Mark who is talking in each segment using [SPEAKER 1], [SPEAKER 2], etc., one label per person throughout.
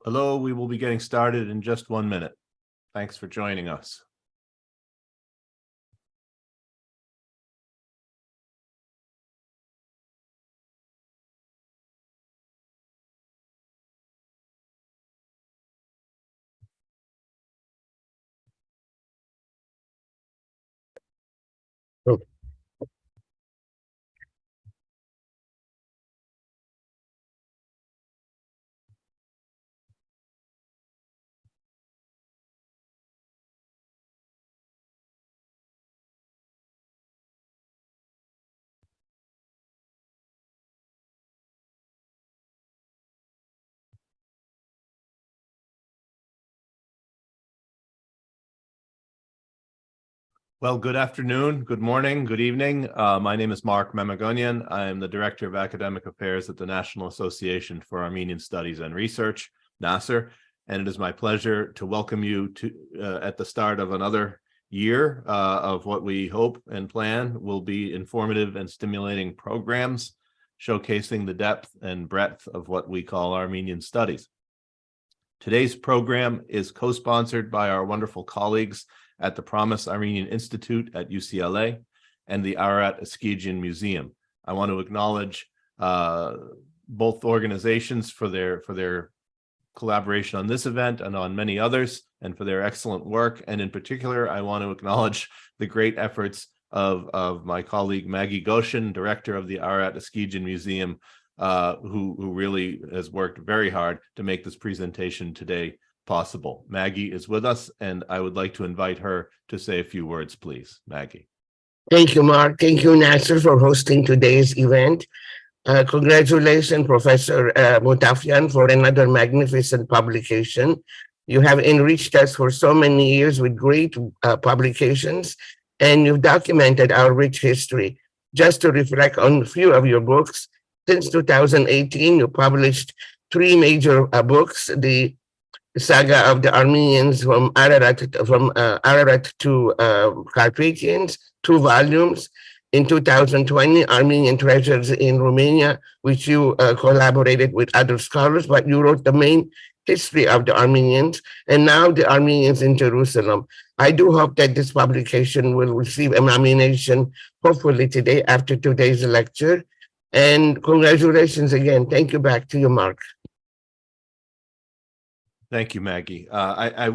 [SPEAKER 1] Hello, we will be getting started in just 1 minute. Thanks for joining us. Well, good afternoon, good morning, good evening. My name is Mark Mamagonian. I am the Director of Academic Affairs at the National Association for Armenian Studies and Research, NASR, and it is my pleasure to welcome you to at the start of another year of what we hope and plan will be informative and stimulating programs showcasing the depth and breadth of what we call Armenian studies. Today's program is co-sponsored by our wonderful colleagues at the Promise Armenian Institute at UCLA and the Ararat Eskijian Museum. I want to acknowledge both organizations for their collaboration on this event and on many others, and for their excellent work. And in particular, I want to acknowledge the great efforts of my colleague Maggie Goshen, director of the Ararat Eskijian Museum, who really has worked very hard to make this presentation today possible. Maggie is with us, and I would like to invite her to say a few words, please. Maggie.
[SPEAKER 2] Thank you, Mark. Thank you, Nasser, for hosting today's event. Congratulations, Professor Mutafian, for another magnificent publication. You have enriched us for so many years with great publications, and you've documented our rich history. Just to reflect on a few of your books, since 2018, you published 3 major books: the saga of the Armenians from Ararat to Carpathians, 2 volumes. In 2020, Armenian Treasures in Romania, which you collaborated with other scholars, but you wrote the main history of the Armenians, and now the Armenians in Jerusalem. I do hope that this publication will receive a nomination, hopefully today after today's lecture. And congratulations again. Thank you. Back to you, Mark.
[SPEAKER 1] Thank you, Maggie. I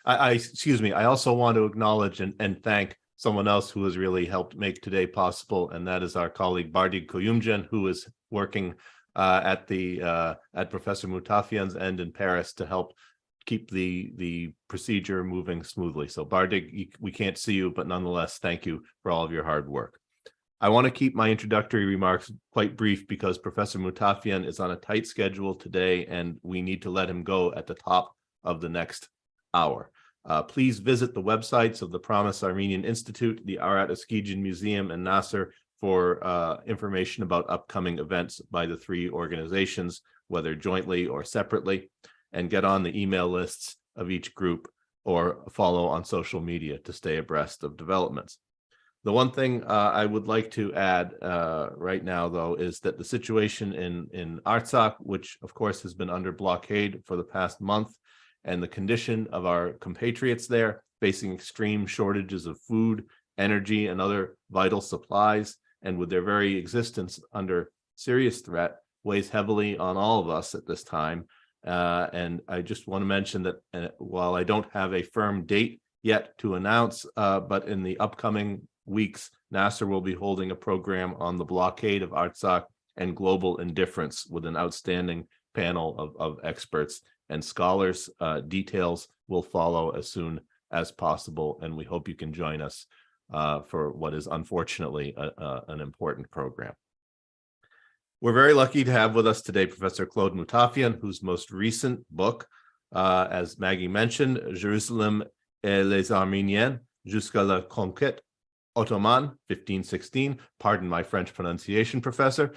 [SPEAKER 1] also want to acknowledge and thank someone else who has really helped make today possible, and that is our colleague Bardig Koyumjan, who is working at Professor Mutafian's end in Paris to help keep the procedure moving smoothly. So Bardig, we can't see you, but nonetheless, thank you for all of your hard work. I want to keep my introductory remarks quite brief because Professor Mutafian is on a tight schedule today, and we need to let him go at the top of the next hour. Please visit the websites of the Promise Armenian Institute, the Ararat Eskijian Museum, and NASR for information about upcoming events by the 3 organizations, whether jointly or separately, and get on the email lists of each group or follow on social media to stay abreast of developments. The one thing I would like to add right now, though, is that the situation in Artsakh, which of course has been under blockade for the past month, and the condition of our compatriots there facing extreme shortages of food, energy, and other vital supplies, and with their very existence under serious threat, weighs heavily on all of us at this time. And I just want to mention that while I don't have a firm date yet to announce, but in the upcoming weeks, NASR will be holding a program on the blockade of Artsakh and global indifference with an outstanding panel of experts and scholars. Details will follow as soon as possible, and we hope you can join us for what is unfortunately an important program. We're very lucky to have with us today Professor Claude Mutafian, whose most recent book, as Maggie mentioned, Jerusalem et les Arméniens jusqu'à la Conquête Ottoman, 1516, pardon my French pronunciation, Professor,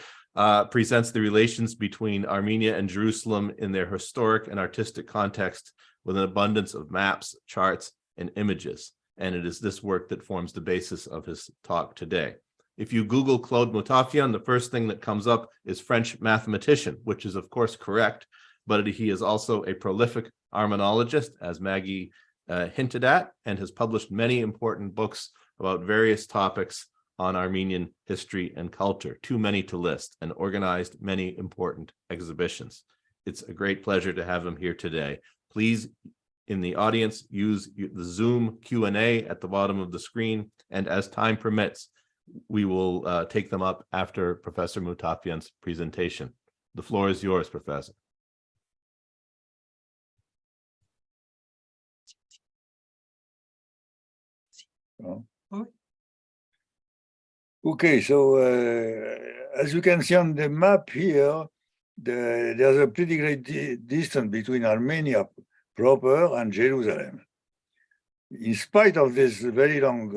[SPEAKER 1] presents the relations between Armenia and Jerusalem in their historic and artistic context with an abundance of maps, charts, and images. And it is this work that forms the basis of his talk today. If you Google Claude Mutafian, the first thing that comes up is French mathematician, which is of course correct, but he is also a prolific Armenologist, as Maggie hinted at, and has published many important books about various topics on Armenian history and culture, too many to list, and organized many important exhibitions. It's a great pleasure to have him here today. Please, in the audience, use the Zoom Q&A at the bottom of the screen, and as time permits, we will take them up after Professor Mutafian's presentation. The floor is yours, Professor.
[SPEAKER 3] Okay, so as you can see on the map here, there's a pretty great distance between Armenia proper and Jerusalem. In spite of this very long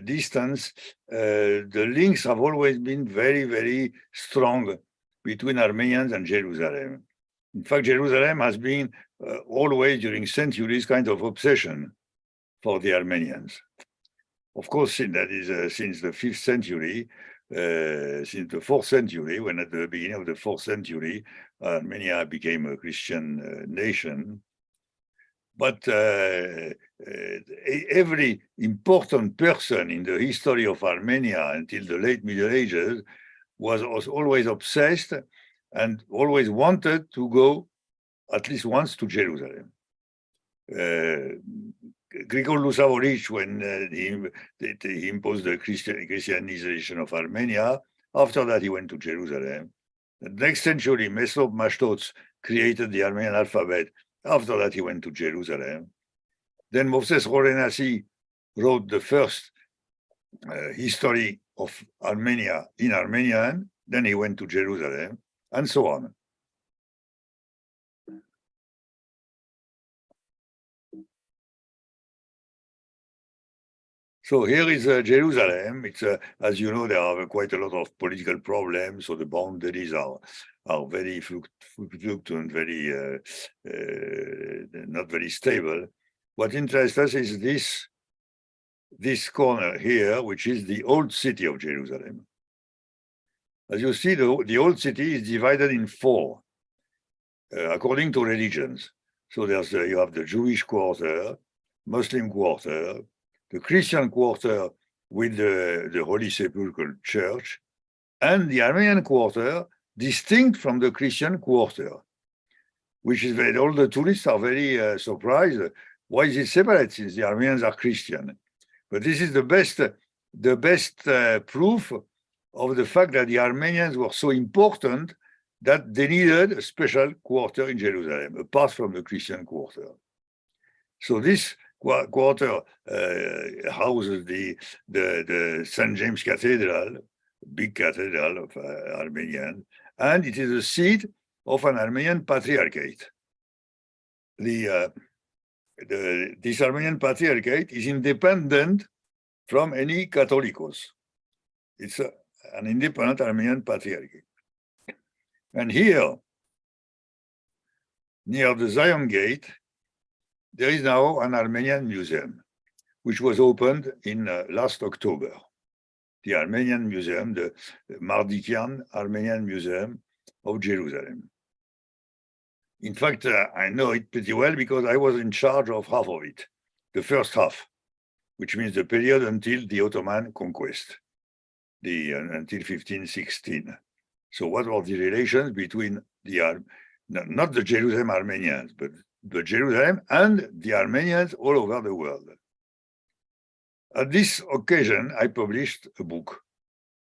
[SPEAKER 3] distance, the links have always been very, very strong between Armenians and Jerusalem. In fact, Jerusalem has been always during centuries kind of obsession for the Armenians. Of course, that is since the 5th century, since the 4th century, when at the beginning of the 4th century, Armenia became a Christian nation. But every important person in the history of Armenia until the late Middle Ages was always obsessed and always wanted to go at least once to Jerusalem. Grigor Lusavoric, when he imposed the Christianization of Armenia, after that he went to Jerusalem. The next century, Mesop Mashtots created the Armenian alphabet. After that he went to Jerusalem. Then Moses Horenasi wrote the first history of Armenia in Armenian. Then he went to Jerusalem, and so on. So here is Jerusalem. It's as you know, there are quite a lot of political problems, so the boundaries are very fluctuant, very not very stable. What interests us is this corner here, which is the old city of Jerusalem. As you see, the old city is divided in 4 according to religions. So there's you have the Jewish quarter, Muslim quarter, the Christian quarter with the Holy Sepulchre Church, and the Armenian quarter, distinct from the Christian quarter, which is where all the tourists are very surprised. Why is it separate since the Armenians are Christian? But this is the best proof of the fact that the Armenians were so important that they needed a special quarter in Jerusalem, apart from the Christian quarter. So this quarter houses the St. James Cathedral, big cathedral of Armenians, and it is the seat of an Armenian patriarchate. This Armenian patriarchate is independent from any Catholicos. It's an independent Armenian patriarchate. And here, near the Zion Gate, there is now an Armenian museum, which was opened in last October. The Armenian Museum, the Mardikian Armenian Museum of Jerusalem. In fact, I know it pretty well because I was in charge of half of it, the first half, which means the period until the Ottoman conquest, until 1516. So what were the relations between not the Jerusalem Armenians, but the Jerusalem and the Armenians all over the world? At this occasion, I published a book,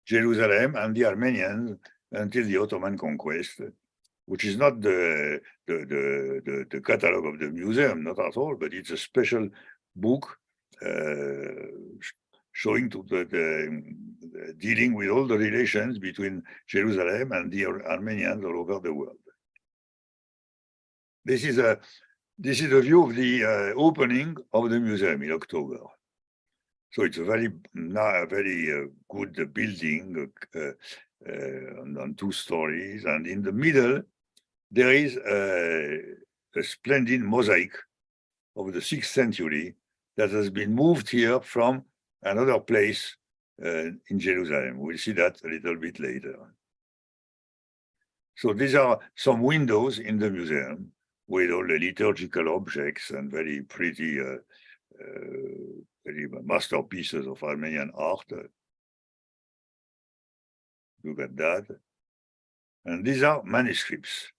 [SPEAKER 3] Jerusalem and the Armenians until the Ottoman conquest, which is not the catalog of the museum, not at all, but it's a special book showing to dealing with all the relations between Jerusalem and the Armenians all over the world. This is a view of the opening of the museum in October. So it's a very good building on 2 stories, and in the middle there is a splendid mosaic of the 6th century that has been moved here from another place in Jerusalem. We'll see that a little bit later. So these are some windows in the museum with all the liturgical objects and very pretty very masterpieces of Armenian art. Look at that. And these are manuscripts.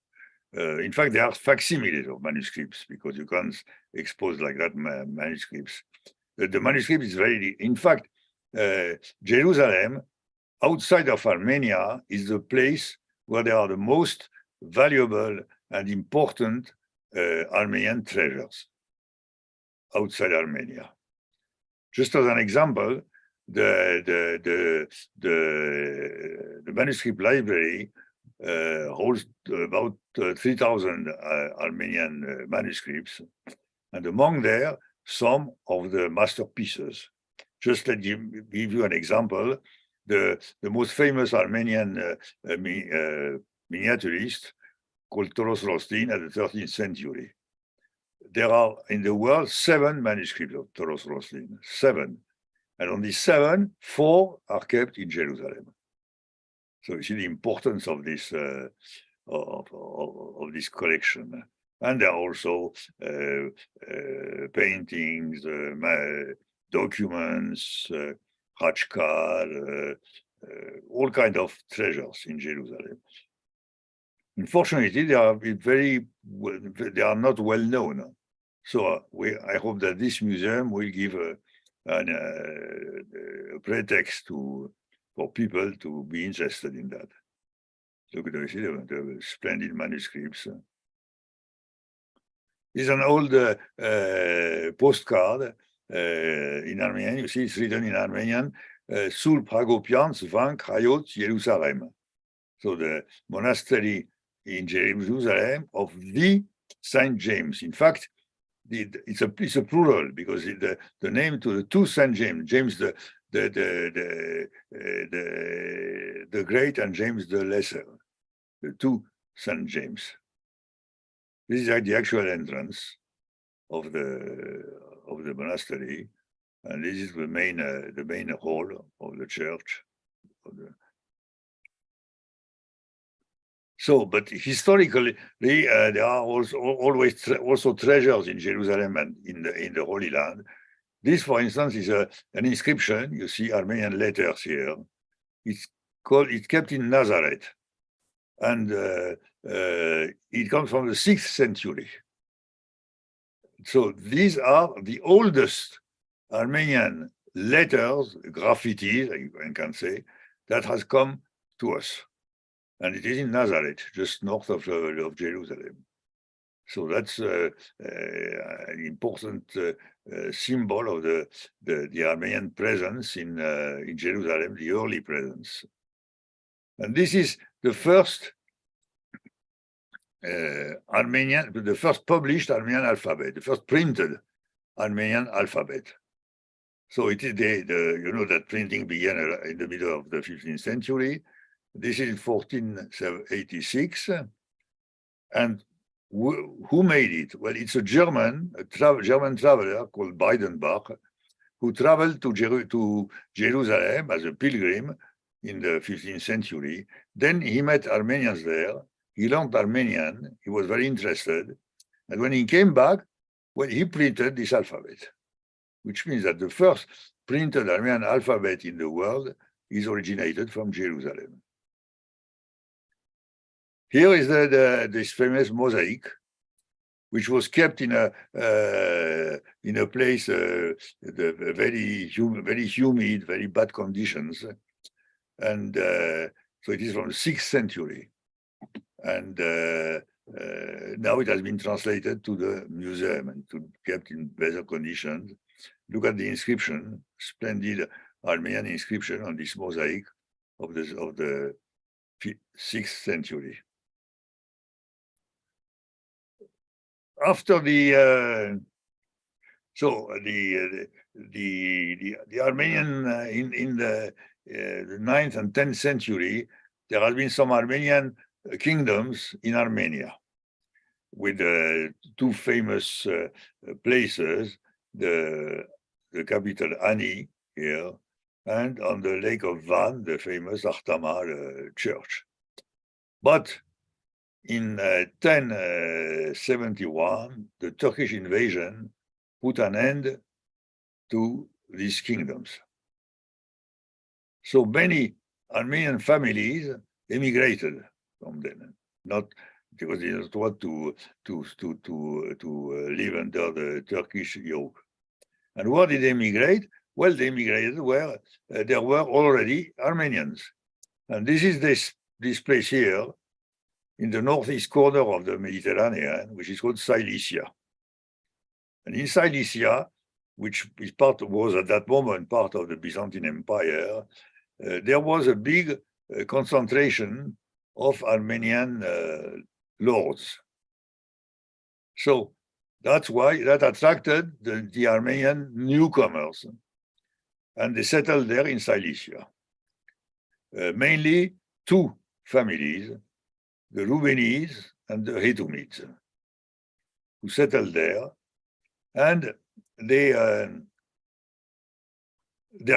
[SPEAKER 3] In fact, they are facsimiles of manuscripts because you can't expose like that manuscripts. The manuscript is very, in fact, Jerusalem, outside of Armenia, is the place where there are the most valuable and important Armenian treasures outside Armenia. Just as an example, the manuscript library holds about 3,000 Armenian manuscripts, and among there, some of the masterpieces. Just to give you an example, the most famous Armenian miniaturist called Toros Roslin at the 13th century. There are in the world 7 manuscripts of Toros Roslin, 7. And on these 7, 4 are kept in Jerusalem. So you see the importance of this of this collection. And there are also paintings, documents, Hachkar, all kinds of treasures in Jerusalem. Unfortunately, they are not well known. So I hope that this museum will give a pretext for people to be interested in that. Look at the splendid manuscripts. This is an old postcard in Armenian. You see, it's written in Armenian, Surp Hagopian Svank Hayot Jerusalem. So the monastery in Jerusalem of the Saint James. In fact, it's a plural because the name to the 2 Saint James, James the Great and James the Lesser, the 2 Saint James. This is like the actual entrance of the monastery, and this is the main hall of the church. So, but historically, there are always treasures in Jerusalem and in the Holy Land. This, for instance, is an inscription. You see Armenian letters here. It's kept in Nazareth, and it comes from the 6th century. So these are the oldest Armenian letters, graffitis, I can say, that has come to us. And it is in Nazareth, just north of Jerusalem. So that's an important symbol of the Armenian presence in Jerusalem, the early presence. And this is the first the first published Armenian alphabet, the first printed Armenian alphabet. So it is you know that printing began in the middle of the 15th century. This is 1486, and who made it? Well, it's a German traveler called Breidenbach, who traveled to Jerusalem as a pilgrim in the 15th century. Then he met Armenians there. He learned Armenian. He was very interested, and when he came back, well, he printed this alphabet, which means that the first printed Armenian alphabet in the world is originated from Jerusalem. Here is this famous mosaic, which was kept in a place very humid, very bad conditions, and so it is from the 6th century, and now it has been translated to the museum and kept in better conditions. Look at the inscription, splendid Armenian inscription on this mosaic of the 6th century. After the Armenian in the 9th and 10th century, there has been some Armenian kingdoms in Armenia, with 2 famous places, the capital Ani here, and on the lake of Van, the famous Artamar church. But in 1071, the Turkish invasion put an end to these kingdoms. So many Armenian families emigrated from them, not because they didn't want to live under the Turkish yoke. And where did they emigrate? Well, they emigrated where there were already Armenians. And this is this place here in the northeast corner of the Mediterranean, which is called Cilicia. And in Cilicia, which was at that moment part of the Byzantine Empire, there was a big concentration of Armenian lords. So that's why that attracted the Armenian newcomers, and they settled there in Cilicia. Mainly two families, the Rubenis and the Hetumids, who settled there, and their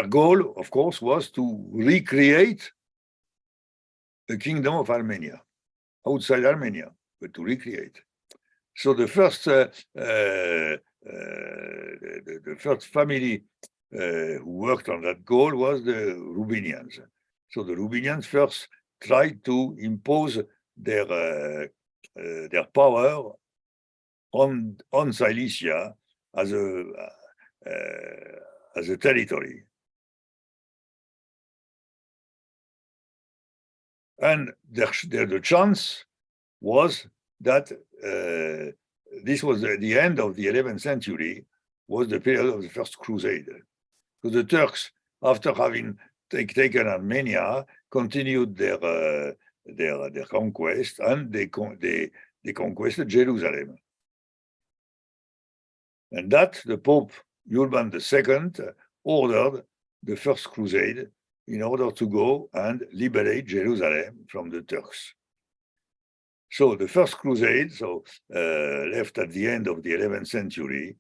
[SPEAKER 3] goal, of course, was to recreate the kingdom of Armenia, outside Armenia, but to recreate. So the first family who worked on that goal was the Rubenians. So the Rubenians first tried to impose their power on Cilicia as a territory. And the chance was that this was the end of the 11th century, was the period of the First Crusade. So the Turks, after having taken Armenia, continued their conquest, and they conquested Jerusalem. And that the Pope Urban II ordered the First Crusade in order to go and liberate Jerusalem from the Turks. So the First Crusade, left at the end of the 11th century,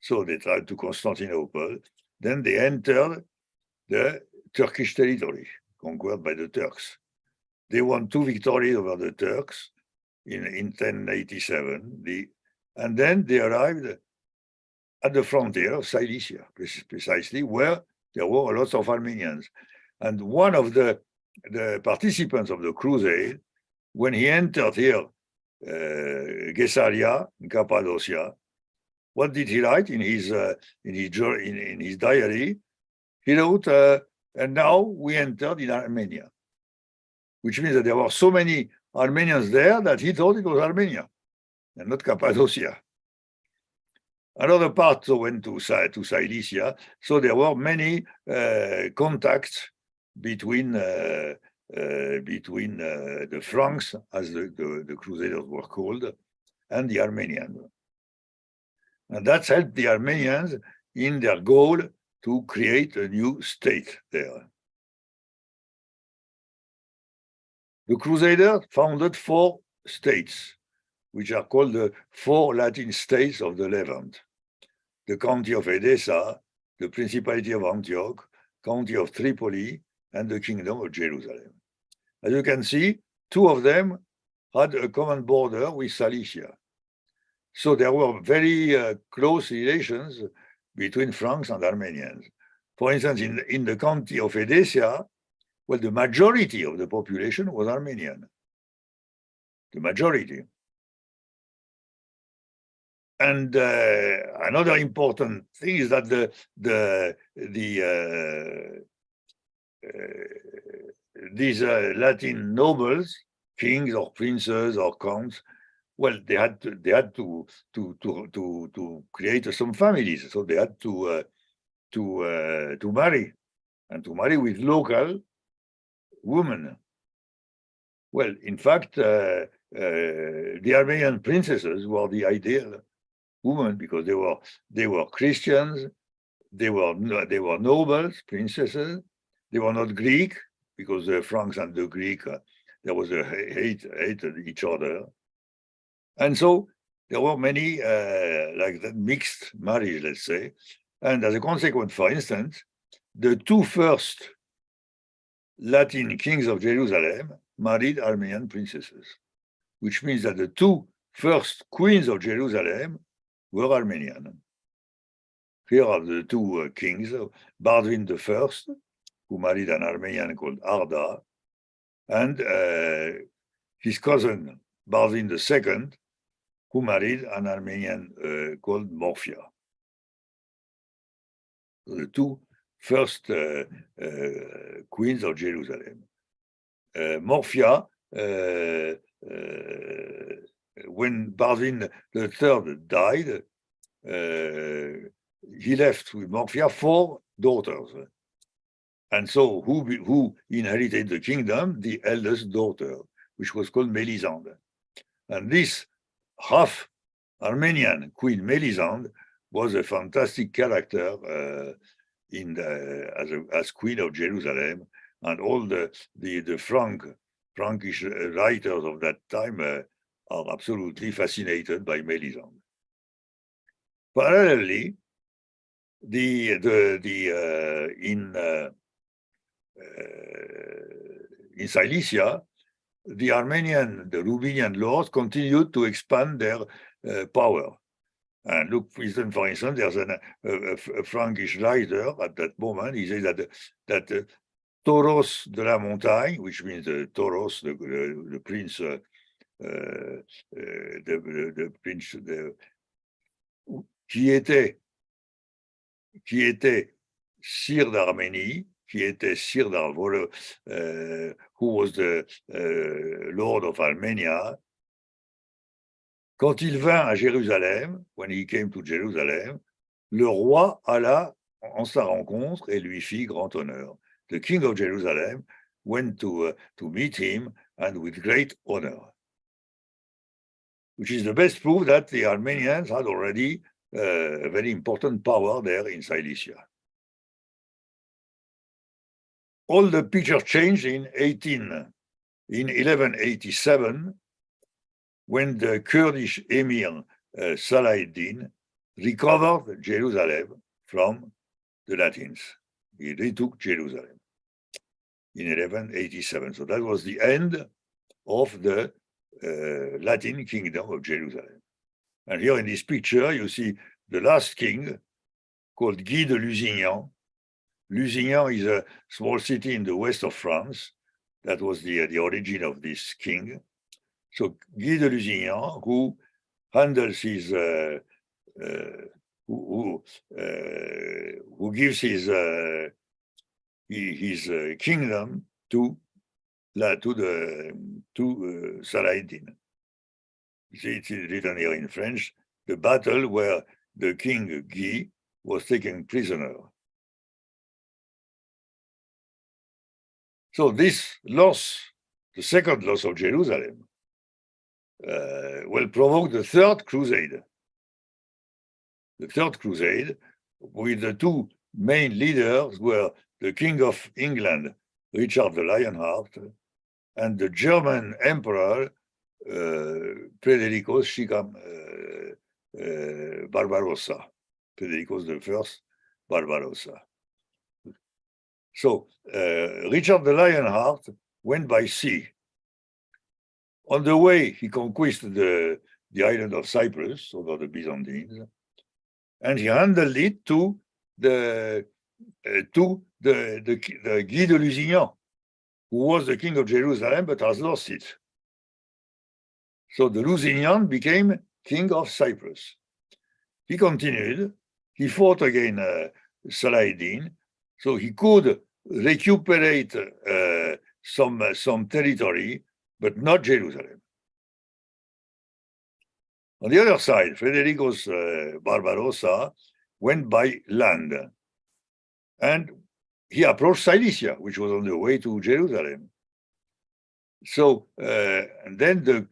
[SPEAKER 3] so they tried to Constantinople, then they entered the Turkish territory, conquered by the Turks. They won 2 victories over the Turks in 1087, and then they arrived at the frontier of Cilicia, precisely where there were lots of Armenians. And one of the participants of the crusade, when he entered here, Gessaria, in Cappadocia, what did he write in his diary? He wrote, and now we entered in Armenia, which means that there were so many Armenians there that he thought it was Armenia and not Cappadocia. Another part went to Cilicia, so there were many contacts between the Franks, as the Crusaders were called, and the Armenians. And that's helped the Armenians in their goal to create a new state there. The Crusaders founded 4 states, which are called the 4 Latin states of the Levant: the county of Edessa, the Principality of Antioch, county of Tripoli, and the kingdom of Jerusalem. As you can see, 2 of them had a common border with Cilicia. So there were very close relations between Franks and Armenians. For instance, in the county of Edessa, well, the majority of the population was Armenian. The majority. And another important thing is that these Latin nobles, kings or princes or counts, well, they had to create some families, so they had to marry, and to marry with local women. Well, in fact, the Armenian princesses were the ideal women because they were Christians, they were nobles, princesses. They were not Greek because the Franks and the Greek there was a hated each other, and so there were many like that mixed marriage, let's say. And as a consequence, for instance, the 2 first Latin kings of Jerusalem married Armenian princesses. which means that the two first queens of Jerusalem were Armenian. Here are the two kings, Bardwin I, who married an Armenian called Arda, and his cousin, Bardwin II, who married an Armenian called Morphia. The two first queens of Jerusalem. Morphia, when Bardwin III died, he left with Morphia 4 daughters. And so who inherited the kingdom? The eldest daughter, which was called Melisande. And this half Armenian Queen Melisande was a fantastic character as Queen of Jerusalem, and all the Frankish writers of that time are absolutely fascinated by Melisande. Parallelly, in Cilicia, the Rubynian lords continued to expand their power. And look, for instance, there's a Frankish writer at that moment. He says that Tauros de la Montagne, which means Tauros, the prince, qui était sire d'Arménie, who was the lord of Armenia. Quand il vint à Jérusalem, when he came to Jerusalem, le roi alla en sa rencontre et lui fit grand honneur. The king of Jerusalem went to meet him, and with great honor, which is the best proof that the Armenians had already a very important power there in Cilicia. All the picture changed in 1187, when the Kurdish emir Salah-ed-Din recovered Jerusalem from the Latins. He retook Jerusalem in 1187. So that was the end of the Latin kingdom of Jerusalem. And here in this picture, you see the last king, called Guy de Lusignan. Lusignan is a small city in the west of France. That was the origin of this king. So Guy de Lusignan, who handles his, who gives his kingdom to Salah-ed-Din. It's written here in French, the battle where the king Guy was taken prisoner. So this loss, the second loss of Jerusalem, will provoke the Third Crusade. The Third Crusade, with the two main leaders, were the King of England, Richard the Lionheart, and the German Emperor, Frederico Barbarossa, Frederico I Barbarossa. So Richard the Lionheart went by sea. On the way, he conquered the island of Cyprus over the Byzantines, and he handed it to the Guy de Lusignan, who was the king of Jerusalem but has lost it. So the Lusignan became king of Cyprus. He continued. He fought against Salah-ed-Din, so he could recuperate some territory, but not Jerusalem. On the other side, Frederico's Barbarossa went by land, and he approached Cilicia, which was on the way to Jerusalem. So, and then the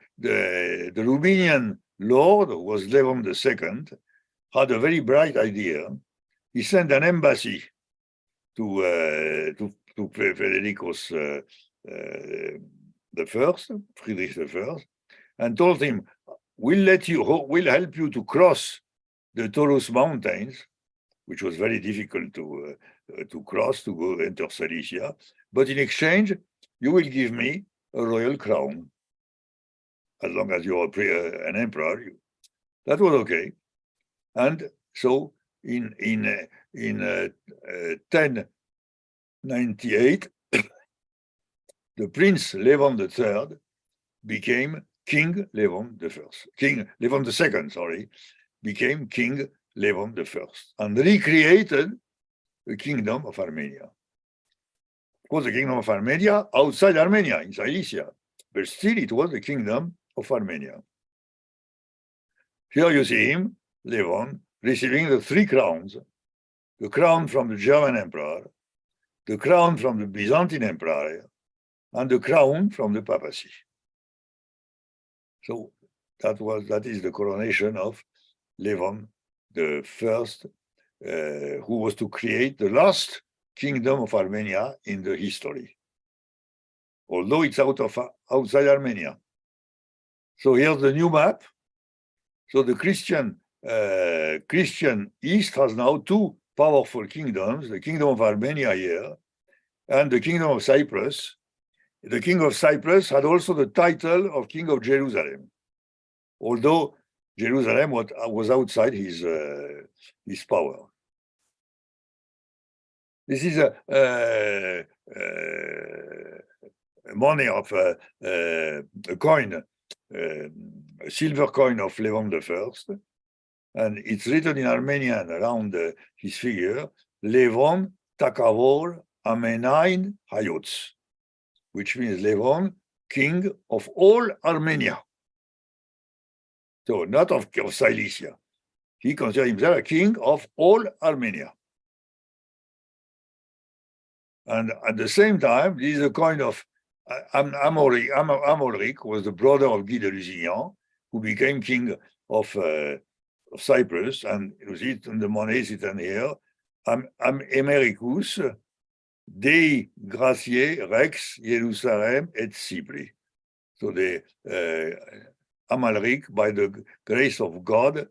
[SPEAKER 3] Rubynian lord, who was Levon II, had a very bright idea. He sent an embassy to Frederico's Friedrich I, and told him, we'll help you to cross the Taurus Mountains, which was very difficult to cross, to go enter Cilicia, but in exchange, you will give me a royal crown. as long as you're an emperor. That was okay. And so in 1098, the Prince Levon III became King Levon I. King Levon II, sorry, became King Levon I and recreated the Kingdom of Armenia. Of course, the Kingdom of Armenia outside Armenia, in Cilicia, but still it was the Kingdom of Armenia. Here you see him, Levon, receiving the three crowns, the crown from the German emperor, the crown from the Byzantine emperor, and the crown from the papacy. So that is the coronation of Levon the First, who was to create the last kingdom of Armenia in the history, although it's outside Armenia. So here's the new map. So the Christian East has now two powerful kingdoms, the Kingdom of Armenia here and the Kingdom of Cyprus. The King of Cyprus had also the title of King of Jerusalem, although Jerusalem was outside his power. This is a money of a coin, a silver coin of Levon I, and it's written in Armenian around his figure, Levon Takavor Amenain Hayotz, which means Levon, king of all Armenia. So not of Cilicia. He considered himself a king of all Armenia. And at the same time, this is a coin of Amalric was the brother of Guy de Lusignan, who became king of Cyprus, and you see it in the money written here, Emericus, Dei Gratiae Rex Jerusalem et Cipri. So the Amalric, by the grace of God,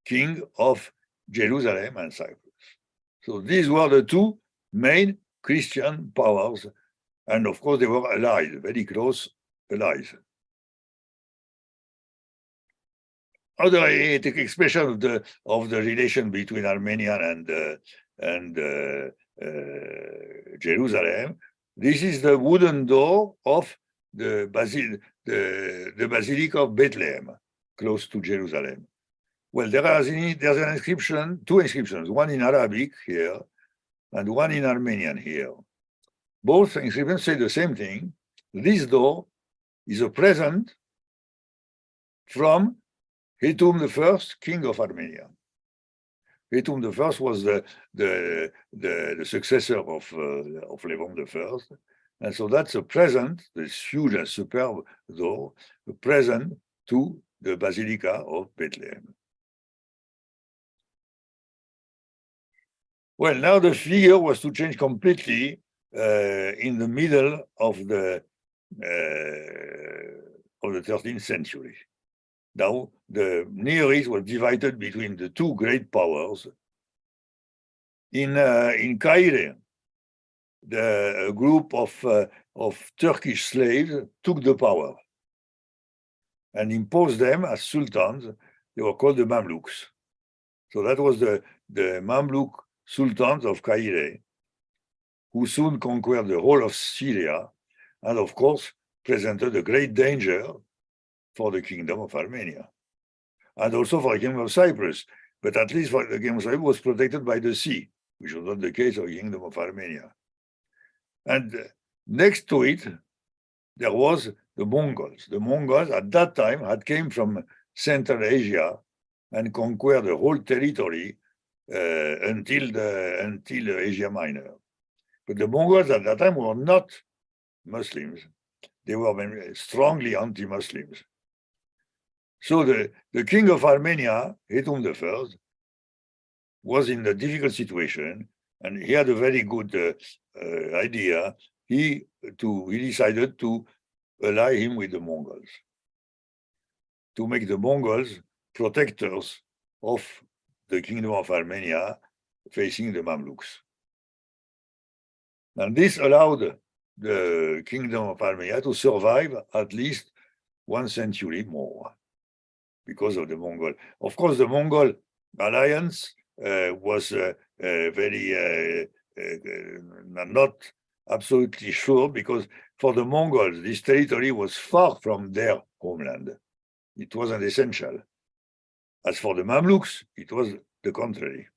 [SPEAKER 3] king of Jerusalem and Cyprus. So these were the two main Christian powers, and of course they were allies, very close allies. Other expression of the relation between Armenia and Jerusalem. This is the wooden door of the Basilica of Bethlehem, close to Jerusalem. Well, there's an inscription, two inscriptions, one in Arabic here and one in Armenian here. Both inscriptions say the same thing. This door is a present from Hetum I, king of Armenia. Hetum I was the successor of Levon I, and so that's a present, this huge and superb door, a present to the Basilica of Bethlehem. Well, now the figure was to change completely in the middle of the 13th century. Now, the Near East was divided between the two great powers. In Cairo, a group of Turkish slaves took the power and imposed them as sultans. They were called the Mamluks. So that was the Mamluk sultans of Cairo, who soon conquered the whole of Syria, and of course presented a great danger for the Kingdom of Armenia, and also for the Kingdom of Cyprus. But at least for the Kingdom of Cyprus was protected by the sea, which was not the case of the Kingdom of Armenia. And next to it, there was the Mongols. The Mongols at that time had came from Central Asia and conquered the whole territory until Asia Minor. But the Mongols at that time were not Muslims. They were strongly anti-Muslims. So the king of Armenia, Hetum I, was in a difficult situation, and he had a very good idea. He decided to ally him with the Mongols, to make the Mongols protectors of the Kingdom of Armenia facing the Mamluks. And this allowed the Kingdom of Armenia to survive at least 1 century more because of the Mongol. Of course, the Mongol alliance was very not absolutely sure, because for the Mongols, this territory was far from their homeland. It wasn't essential. As for the Mamluks, it was the contrary.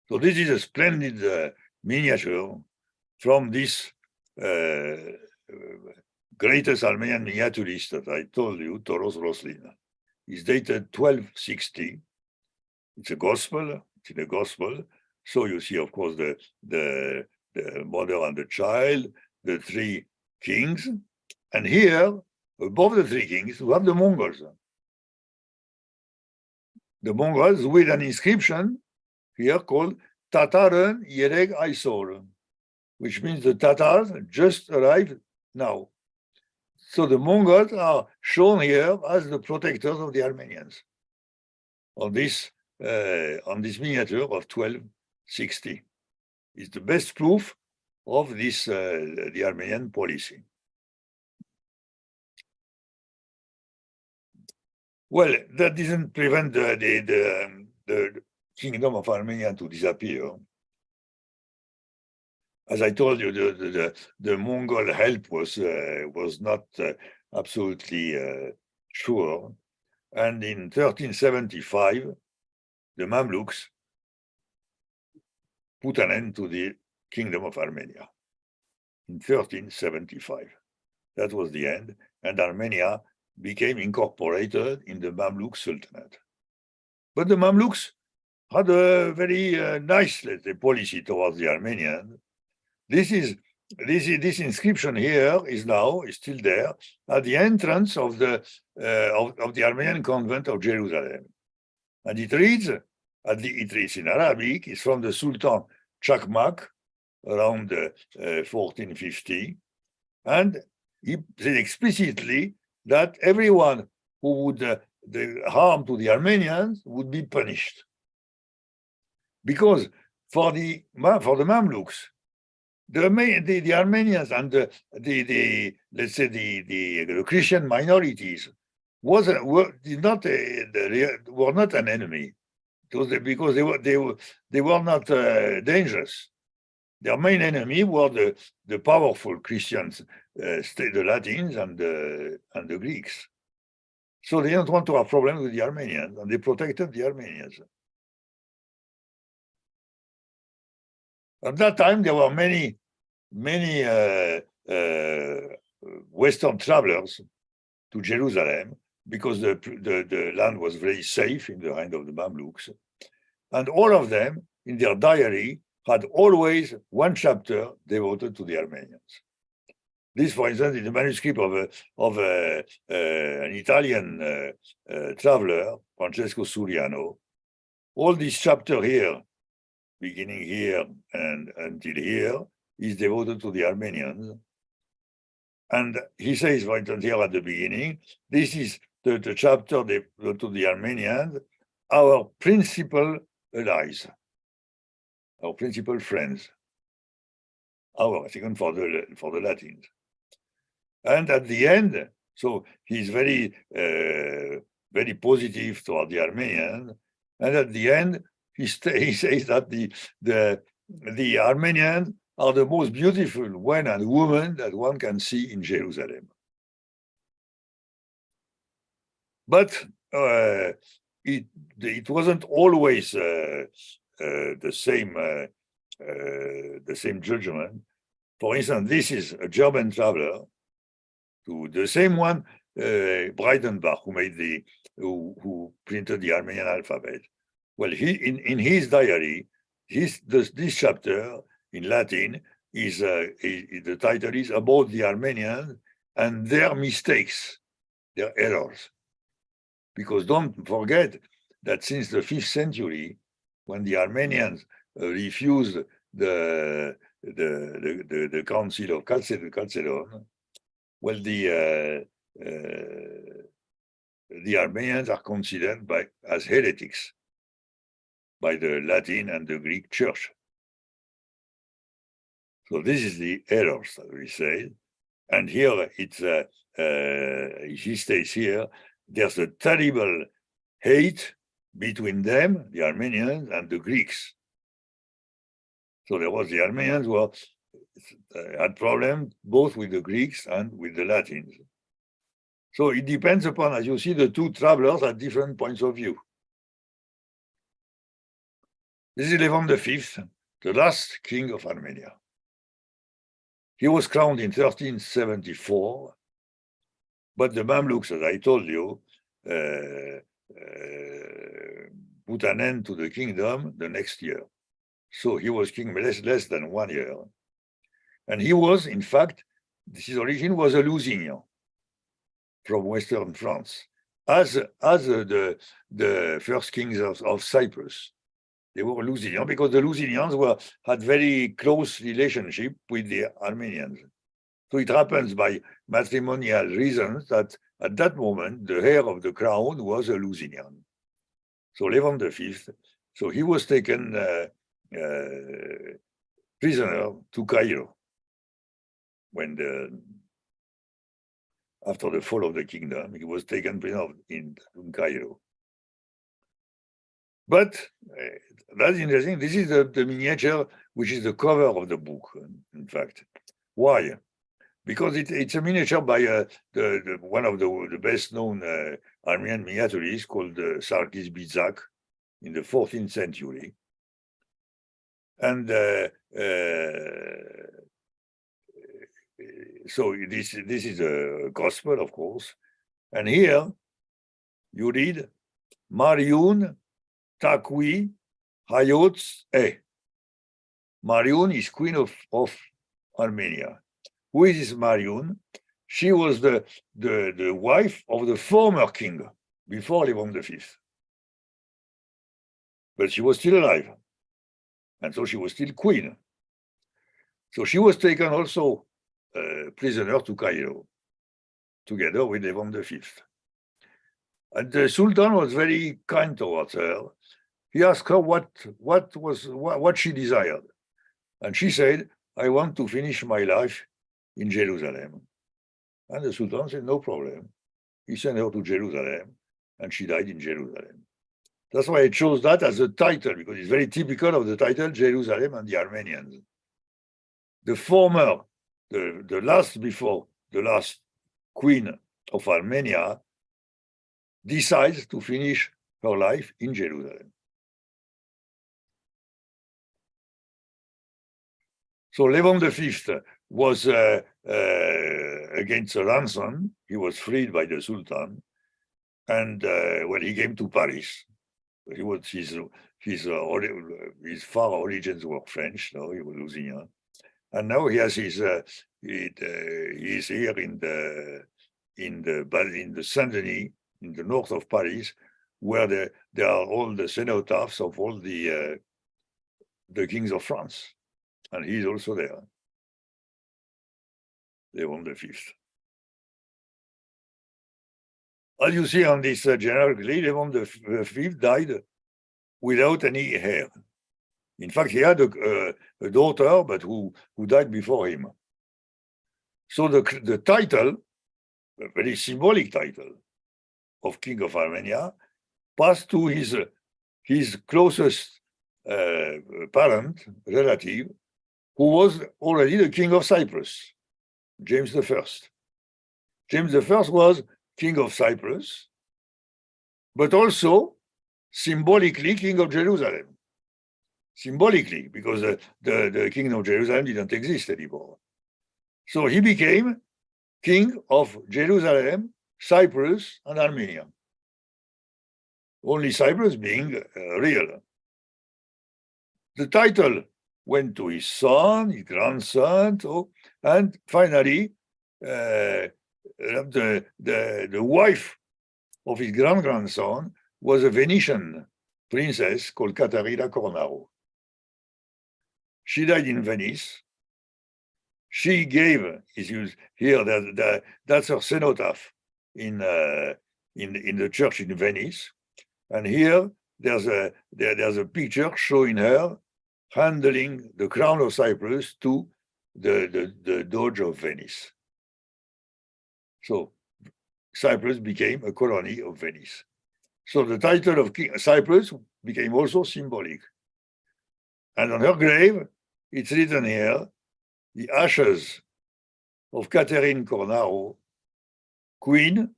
[SPEAKER 3] So this is a splendid miniature from this greatest Armenian miniaturist that I told you, Toros Roslin. It's dated 1260. It's a gospel. It's in a gospel. So you see, of course, the mother and the child, the 3 kings, and here, above the 3 kings, we have the Mongols. The Mongols with an inscription here called Tataren Yereg Aysor, which means the Tatars just arrived now. So the Mongols are shown here as the protectors of the Armenians on this miniature of 1260. It's the best proof of this the Armenian policy. Well, that doesn't prevent the kingdom of Armenia to disappear. As I told you, the Mongol help was not absolutely sure, and in 1375, the Mamluks put an end to the kingdom of Armenia. In 1375, that was the end, and Armenia became incorporated in the Mamluk Sultanate. But the Mamluks had a very nice, let's say, policy towards the Armenians. This inscription here is still there at the entrance of the Armenian convent of Jerusalem, and it reads in Arabic. It's from the Sultan Chakmak around 1450, and he said explicitly that everyone who would harm to the Armenians would be punished, because for the Mamluks, the Armenians and let's say the Christian minorities were not an enemy. It was because they were not dangerous. Their main enemy were the powerful Christians, the Latins and the Greeks. So they didn't want to have problems with the Armenians, and they protected the Armenians. At that time, there were many Western travelers to Jerusalem, because the land was very safe in the hand of the Mamluks. And all of them, in their diary, had always one chapter devoted to the Armenians. This, for instance, is the manuscript of an Italian traveler, Francesco Suriano. All this chapter here, beginning here and until here, is devoted to the Armenians. And he says, for instance, here at the beginning, this is the chapter devoted to the Armenians, our principal allies, our principal friends, our second for the Latins. And at the end, so he's very positive toward the Armenians. And at the end, he says that the Armenians are the most beautiful men and women that one can see in Jerusalem. But it wasn't always the same judgment. For instance, this is a German traveler, to the same one, Breidenbach, who printed the Armenian alphabet. Well, in his diary, this chapter in Latin is the title is about the Armenians and their mistakes, their errors. Because don't forget that since the 5th century, when the Armenians refused the Council of Chalcedon, well, the Armenians are considered as heretics by the Latin and the Greek Church. So this is the errors that we say, And here he stays here. There's a terrible hate between them, the Armenians, and the Greeks. So there was the Armenians who had problems both with the Greeks and with the Latins. So it depends upon, as you see, the two travelers at different points of view. This is Levon V, the last king of Armenia. He was crowned in 1374, but the Mamluks, as I told you, put an end to the kingdom the next year. So he was king less than 1 year. And he was, in fact, his origin was a Lusignan from Western France, as the first kings of Cyprus. They were Lusignans because the Lusignans had very close relationship with the Armenians. So it happens by matrimonial reasons that at that moment, the heir of the crown was a Lusignan. So Levon V, so he was taken prisoner to Cairo after the fall of the kingdom. He was taken prisoner in Cairo. But that's interesting. This is the miniature, which is the cover of the book, in fact. Why? Because it's a miniature by one of the best-known Armenian miniaturists called Sarkis Bizak in the 14th century. And so this is a gospel, of course. And here you read Mariun Takwi Hayots E. Mariun is queen of Armenia. Who is this Mariun? She was the wife of the former king before Levon V. But she was still alive. And so she was still queen. So she was taken also prisoner to Cairo, together with Levon V. And the Sultan was very kind towards her. He asked her what she desired. And she said, I want to finish my life in Jerusalem. And the Sultan said, no problem. He sent her to Jerusalem, and she died in Jerusalem. That's why I chose that as a title, because it's very typical of the title, Jerusalem and the Armenians. The former, the last queen of Armenia decides to finish her life in Jerusalem. So Levon V was against a ransom. He was freed by the Sultan. And when he came to Paris, his far origins were French, no, he was Lusignan. And now he has he's here in the Saint-Denis, in the north of Paris, where there are all the cenotaphs of all the kings of France. And he's also there. Levon V. As you see on this generically, Levon V died without any heir. In fact, he had a daughter, but who died before him. So the title, a very symbolic title of King of Armenia, passed to his closest parent, relative, who was already the king of Cyprus, James I. James I was king of Cyprus, but also symbolically king of Jerusalem. Symbolically, because the kingdom of Jerusalem didn't exist anymore. So he became king of Jerusalem, Cyprus, and Armenia. Only Cyprus being real. The title went to his son, his grandson, and finally, the wife of his grandson was a Venetian princess called Caterina Cornaro. She died in Venice. She gave, here, that's her cenotaph in the church in Venice. And here, there's a picture showing her handling the crown of Cyprus to the Doge of Venice. So Cyprus became a colony of Venice. So the title of King Cyprus became also symbolic. And on her grave, it's written here, the ashes of Catherine Cornaro, Queen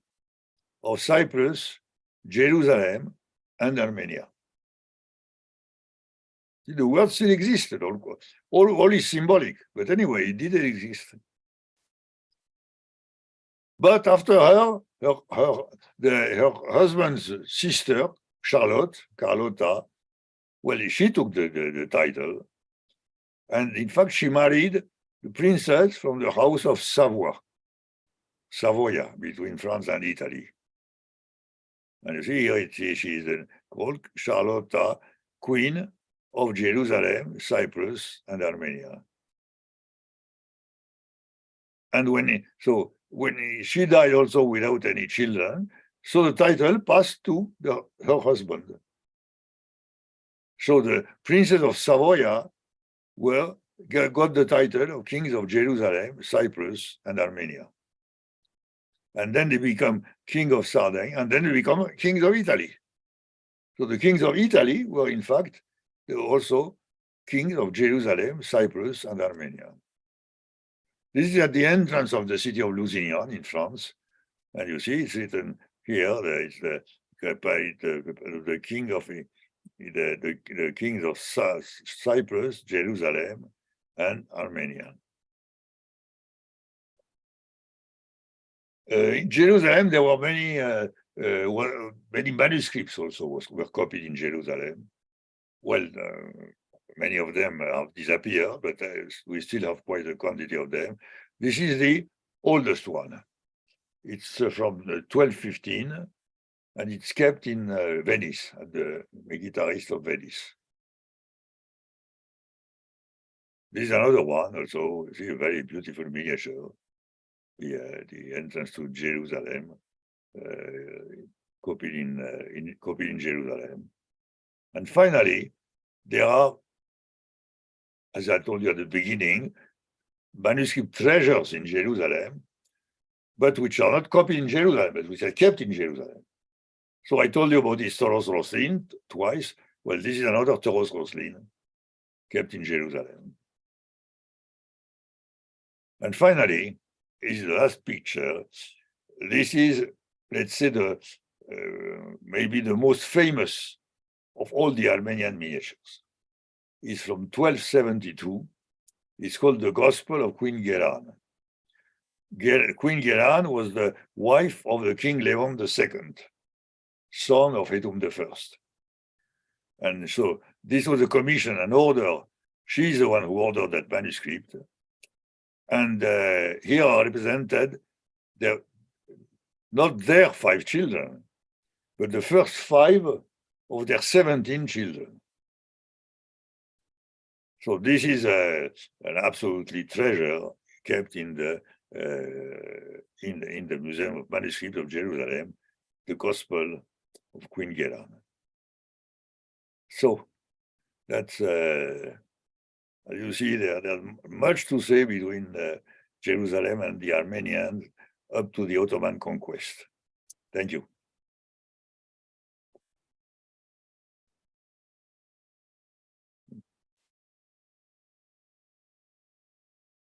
[SPEAKER 3] of Cyprus, Jerusalem, and Armenia. The word still existed, all is symbolic, but anyway, it didn't exist. But after her husband's sister, Carlotta, well, she took the title. And in fact, she married the princess from the house of Savoia, between France and Italy. And you see here, she is called Charlotta, Queen of Jerusalem, Cyprus, and Armenia. And when she died also without any children, so the title passed to her husband. So the princes of Savoia got the title of kings of Jerusalem, Cyprus, and Armenia. And then they become king of Sardinia, and then they become kings of Italy. So the kings of Italy were in fact also kings of Jerusalem, Cyprus, and Armenia. This is at the entrance of the city of Lusignan in France. And you see it's written here, there is the king of the kings of Cyprus, Jerusalem, and Armenia. In Jerusalem, there were many manuscripts also were copied in Jerusalem. Well, many of them have disappeared, but we still have quite a quantity of them. This is the oldest one. It's from 1215, and it's kept in Venice, at the Megittarist of Venice. This is another one also. See a very beautiful miniature. The entrance to Jerusalem, copied in Jerusalem. And finally, there are, as I told you at the beginning, manuscript treasures in Jerusalem, but which are not copied in Jerusalem, but which are kept in Jerusalem. So I told you about this Toros Roslin twice. Well, this is another Toros Roslin kept in Jerusalem. And finally, is the last picture. This is, let's say, maybe the most famous of all the Armenian miniatures. It's from 1272. It's called the Gospel of Queen Geran. Queen Geran was the wife of the King Leon II, son of Hetum I. And so this was a commission, an order. She's the one who ordered that manuscript. And here are represented not their 5 children, but the first 5 of their 17 children. So this is an absolutely treasure kept in the Museum of Manuscript of Jerusalem, the Gospel of Queen Geran. So that's. As you see, there's much to say between Jerusalem and the Armenians up to the Ottoman conquest. Thank you.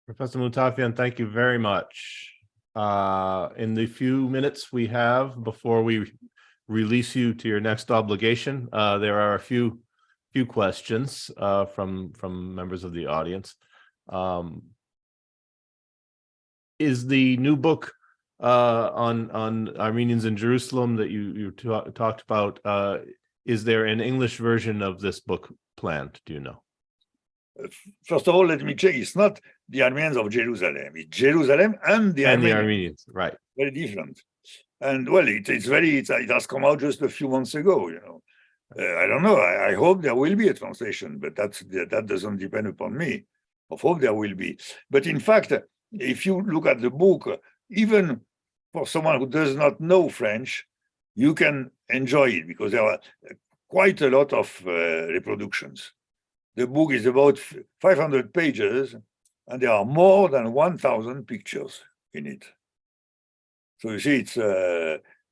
[SPEAKER 1] Professor Mutafian, thank you very much. In the few minutes we have before we release you to your next obligation, there are a few questions from members of the audience. Is the new book on Armenians in Jerusalem that you talked about, is there an English version of this book planned? Do you know?
[SPEAKER 3] First of all, let me check. It's not the Armenians of Jerusalem. It's Jerusalem and the
[SPEAKER 1] Armenians, right?
[SPEAKER 3] Very different. And well, it has come out just a few months ago. You know, I don't know. I hope there will be a translation, but that doesn't depend upon me. I hope there will be. But in fact, if you look at the book, even for someone who does not know French, you can enjoy it because there are quite a lot of reproductions. The book is about 500 pages, and there are more than 1,000 pictures in it. So you see,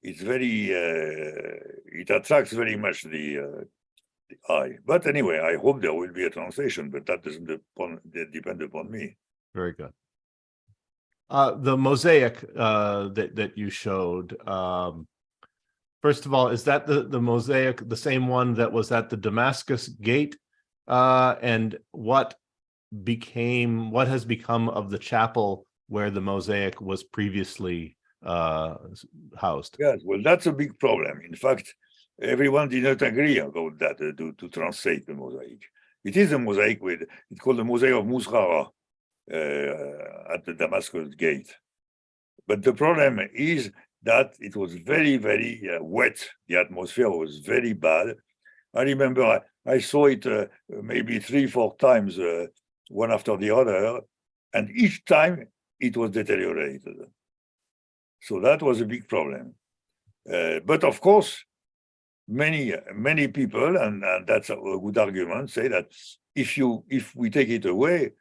[SPEAKER 3] it's very it attracts very much the eye. But anyway, I hope there will be a translation, but that doesn't depend upon me.
[SPEAKER 1] Very good. The mosaic that you showed, first of all, is that the mosaic, the same one that was at the Damascus gate? And what has become of the chapel where the mosaic was previously housed?
[SPEAKER 3] Yes, well, that's a big problem. In fact, everyone did not agree about that to translate the mosaic. It is a mosaic it's called the mosaic of Musrara at the Damascus gate. But the problem is that it was very, very wet. The atmosphere was very bad. I remember I saw it maybe 3-4 times, one after the other, and each time it was deteriorated. So that was a big problem. But of course, many people, and that's a good argument, say that if we take it away,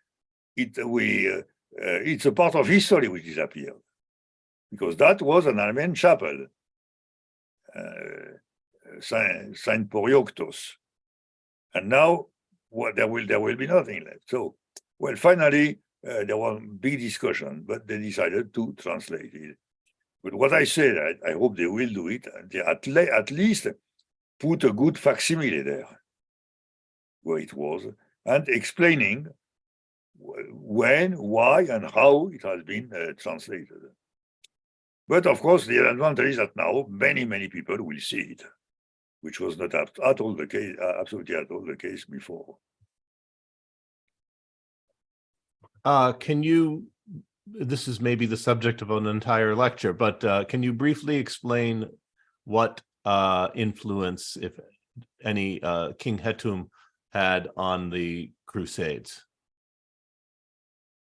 [SPEAKER 3] it's a part of history which disappeared, because that was an Armenian chapel, Saint Porioktos, and now there will be nothing left. So, well, finally there was big discussion, but they decided to translate it. But what I said, I hope they will do it. They at least put a good facsimile there, where it was, and explaining when, why, and how it has been translated. But of course, the advantage is that now many people will see it, which was not at all the case, absolutely at all the case before.
[SPEAKER 1] This is maybe the subject of an entire lecture, but can you briefly explain what influence, if any, King Hetum had on the Crusades?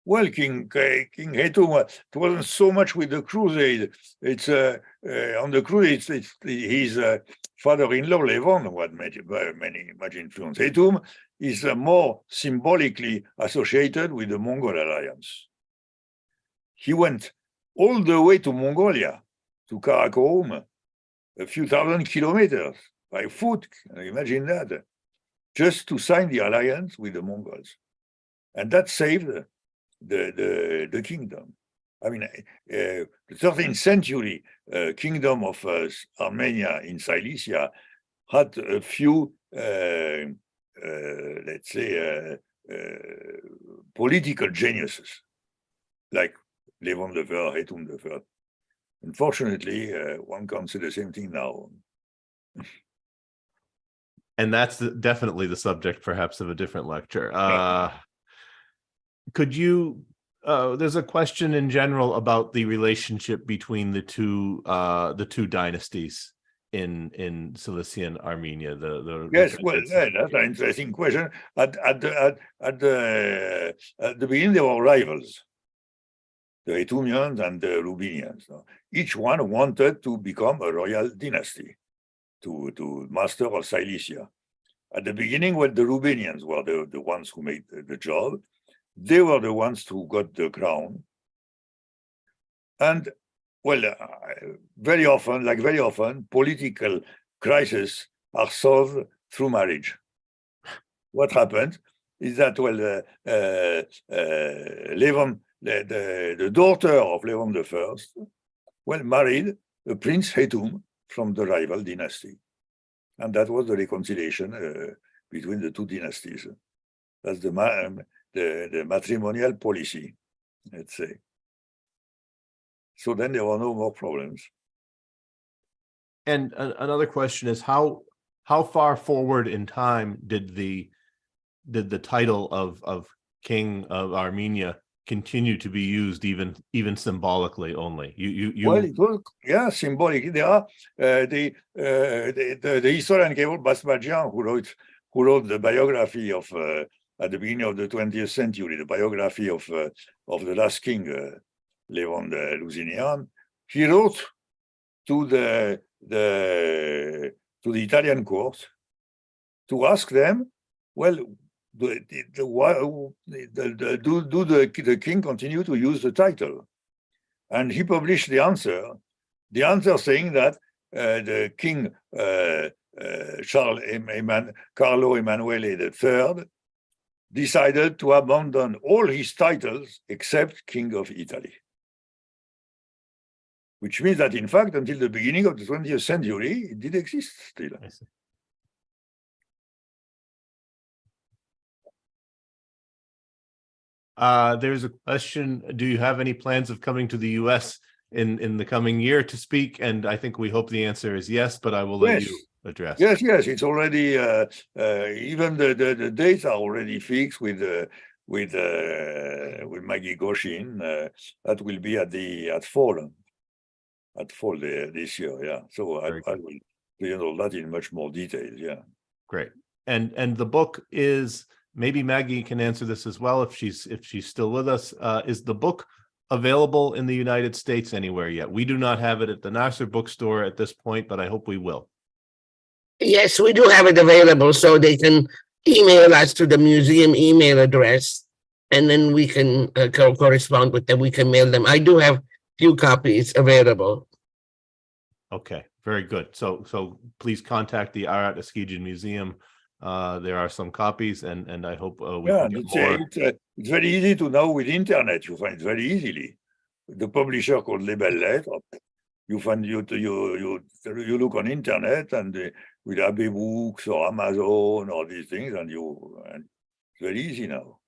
[SPEAKER 3] Well, King Hetum, it wasn't so much with the crusade. It's on the crusade. It's his father-in-law Levon who had much influence. Hetum is more symbolically associated with the Mongol alliance. He went all the way to Mongolia, to Karakorum, a few thousand kilometers by foot. Imagine that, just to sign the alliance with the Mongols, and that saved the kingdom. I mean, the 13th century kingdom of Armenia in Cilicia had a few, let's say, political geniuses, like Levon I, Hetum I. Unfortunately, one can't say the same thing now.
[SPEAKER 1] And that's definitely the subject, perhaps, of a different lecture. Could you? There's a question in general about the relationship between the two dynasties in Cilician Armenia.
[SPEAKER 3] Yes, well, that's an interesting question. At the beginning, there were rivals, the Hetumians and the Rubinians. Each one wanted to become a royal dynasty, to master of Cilicia. At the beginning, well, the Rubinians were the ones who made the job. They were the ones who got the crown. And, well, very often, political crises are solved through marriage. What happened is that, well, Levon, the daughter of Levon I, well, married a Prince Hetum from the rival dynasty. And that was the reconciliation between the two dynasties. That's the matrimonial policy, let's say. So then there were no more problems.
[SPEAKER 1] And another question is how far forward in time did the title of King of Armenia continue to be used, even symbolically only?
[SPEAKER 3] Well, it was, symbolic. There are the historian Kevol Basmadjian who wrote the biography of at the beginning of the 20th century, the biography of the last king, Levon the Lusignan. He wrote to the Italian court to ask them, well, do the king continue to use the title? And he published the answer saying that the king Carlo Emanuele III decided to abandon all his titles except King of Italy. Which means that, in fact, until the beginning of the 20th century, it did exist still.
[SPEAKER 1] I see. There's a question. Do you have any plans of coming to the US in the coming year to speak? And I think we hope the answer is yes, but I will let you address.
[SPEAKER 3] Yes, it's already, even the dates are already fixed with Maggie Goshin. That will be at fall this year, yeah. So I will present that in much more detail, yeah.
[SPEAKER 1] Great. And the book is, maybe Maggie can answer this as well if she's still with us. Is the book available in the United States anywhere yet? We do not have it at the Nasser bookstore at this point, but I hope we will.
[SPEAKER 2] Yes, we do have it available, so they can email us to the museum email address, and then we can correspond with them. We can mail them. I do have few copies available.
[SPEAKER 1] Okay, very good. So please contact the Arat Eskijian Museum. There are some copies, and I hope we can get more.
[SPEAKER 3] It's very easy to know with internet. You find it very easily. The publisher called Les Belles Lettres. You find you look on internet and with Abbey Books or Amazon or these things, and it's very easy now.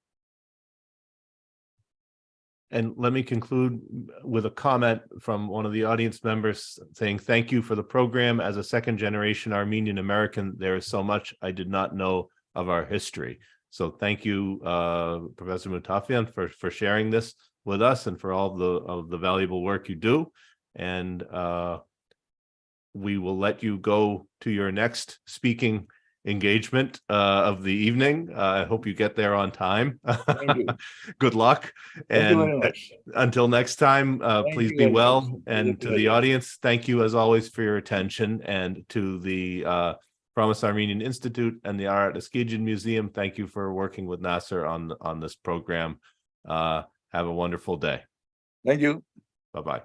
[SPEAKER 1] And let me conclude with a comment from one of the audience members saying, thank you for the program. As a second-generation Armenian American, there is so much I did not know of our history. So thank you, Professor Mutafian, for sharing this with us and for all of the valuable work you do. And we will let you go to your next speaking engagement of the evening. I hope you get there on time.
[SPEAKER 3] Thank you.
[SPEAKER 1] Good luck.
[SPEAKER 3] Thank you very much.
[SPEAKER 1] Until next time, please be well. And to the audience, thank you as always for your attention. And to the Promise Armenian Institute and the Arat Eskijian Museum, thank you for working with Nasser on this program. Have a wonderful day.
[SPEAKER 3] Thank you.
[SPEAKER 1] Bye-bye.